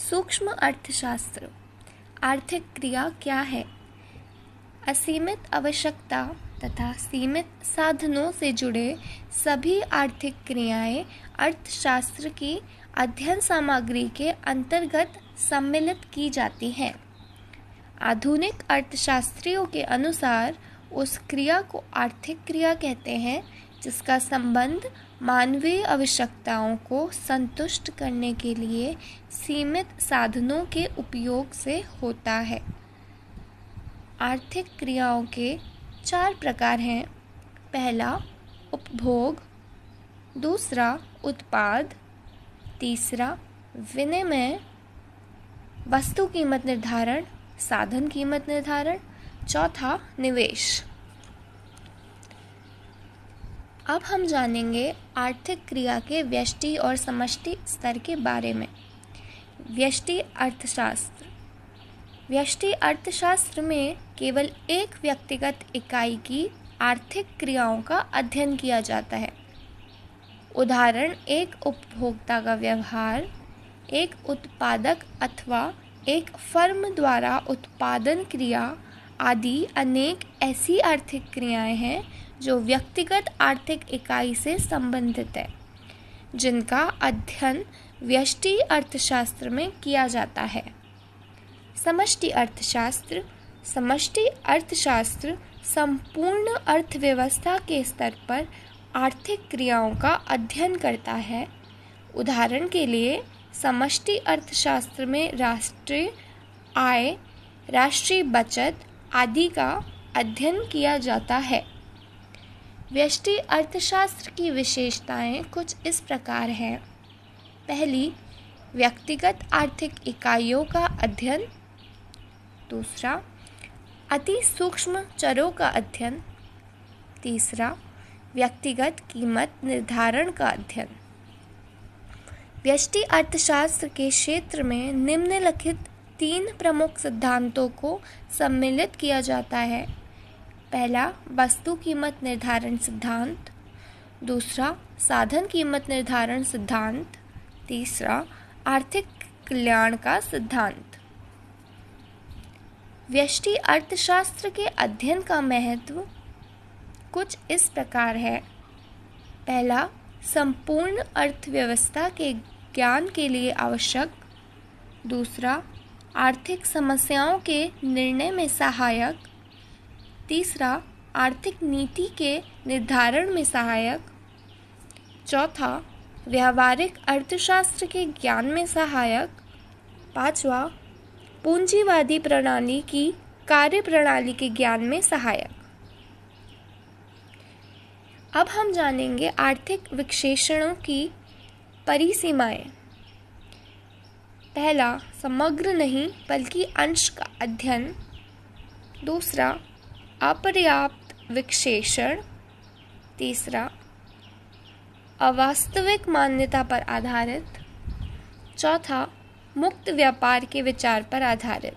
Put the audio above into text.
सूक्ष्म अर्थशास्त्र। आर्थिक क्रिया क्या है? असीमित आवश्यकता तथा सीमित साधनों से जुड़े सभी आर्थिक क्रियाएं अर्थशास्त्र की अध्ययन सामग्री के अंतर्गत सम्मिलित की जाती हैं। आधुनिक अर्थशास्त्रियों के अनुसार उस क्रिया को आर्थिक क्रिया कहते हैं जिसका संबंध मानवीय आवश्यकताओं को संतुष्ट करने के लिए सीमित साधनों के उपयोग से होता है। आर्थिक क्रियाओं के 4 प्रकार हैं। पहला उपभोग, दूसरा उत्पाद, तीसरा विनिमय, वस्तु कीमत निर्धारण, साधन कीमत निर्धारण, चौथा निवेश। अब हम जानेंगे आर्थिक क्रिया के व्यष्टि और समष्टि स्तर के बारे में। व्यष्टि अर्थशास्त्र। व्यष्टि अर्थशास्त्र में केवल एक व्यक्तिगत इकाई की आर्थिक क्रियाओं का अध्ययन किया जाता है। उदाहरण, एक उपभोक्ता का व्यवहार, एक उत्पादक अथवा एक फर्म द्वारा उत्पादन क्रिया आदि अनेक ऐसी आर्थिक क्रियाएं हैं जो व्यक्तिगत आर्थिक इकाई से संबंधित है, जिनका अध्ययन व्यष्टि अर्थशास्त्र में किया जाता है। समष्टि अर्थशास्त्र। समष्टि अर्थशास्त्र संपूर्ण अर्थव्यवस्था के स्तर पर आर्थिक क्रियाओं का अध्ययन करता है। उदाहरण के लिए, समष्टि अर्थशास्त्र में राष्ट्रीय आय, राष्ट्रीय बचत आदि का अध्ययन किया जाता है। व्यष्टि अर्थशास्त्र की विशेषताएं कुछ इस प्रकार हैं। पहली, व्यक्तिगत आर्थिक इकाइयों का अध्ययन। दूसरा, अति सूक्ष्म चरों का अध्ययन। तीसरा, व्यक्तिगत कीमत निर्धारण का अध्ययन। व्यष्टि अर्थशास्त्र के क्षेत्र में निम्नलिखित 3 प्रमुख सिद्धांतों को सम्मिलित किया जाता है। पहला, वस्तु कीमत निर्धारण सिद्धांत। दूसरा, साधन कीमत निर्धारण सिद्धांत। तीसरा, आर्थिक कल्याण का सिद्धांत। व्यष्टि अर्थशास्त्र के अध्ययन का महत्व कुछ इस प्रकार है। पहला, संपूर्ण अर्थव्यवस्था के ज्ञान के लिए आवश्यक। दूसरा, आर्थिक समस्याओं के निर्णय में सहायक। तीसरा, आर्थिक नीति के निर्धारण में सहायक। चौथा, व्यावहारिक अर्थशास्त्र के ज्ञान में सहायक। पांचवा, पूंजीवादी प्रणाली की कार्यप्रणाली के ज्ञान में सहायक। अब हम जानेंगे आर्थिक विश्लेषणों की परिसीमाएं। पहला, समग्र नहीं बल्कि अंश का अध्ययन। दूसरा, अपर्याप्त विश्लेषण। तीसरा, अवास्तविक मान्यता पर आधारित। चौथा, मुक्त व्यापार के विचार पर आधारित।